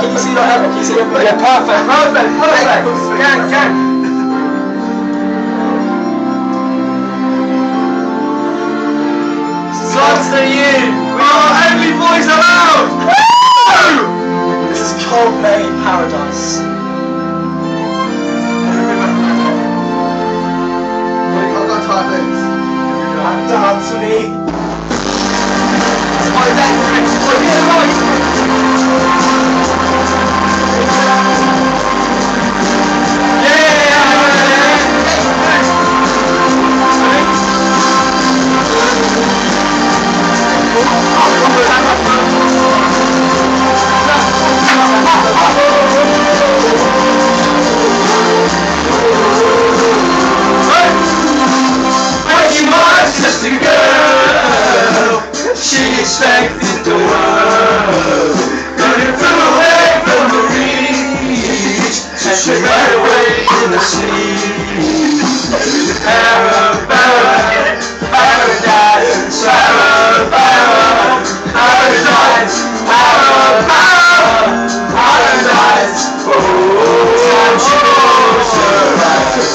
Can you see your head? Can you see your foot? Yeah, perfect. Gang. Slots to you. We are only boys allowed. Woo! This is Coldplay Paradise. Dance with me. My just a girl, she expected the world, running flew away from the reach, and she ran away in the sleep. Paradise, paradise, paradise, paradise, oh, time she goes to rise.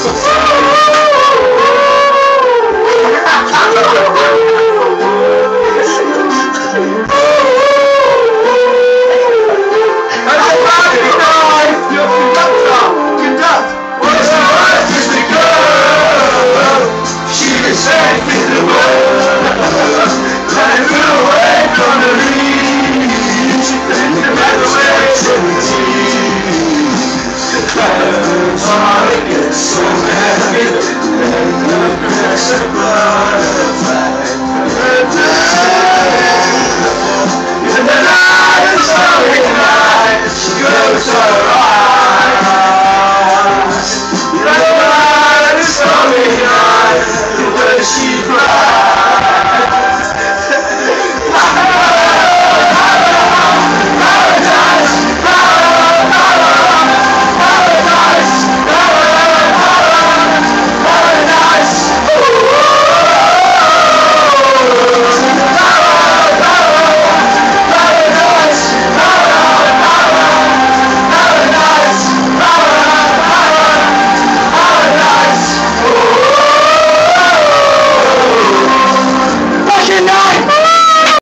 So happy, and the press of blood.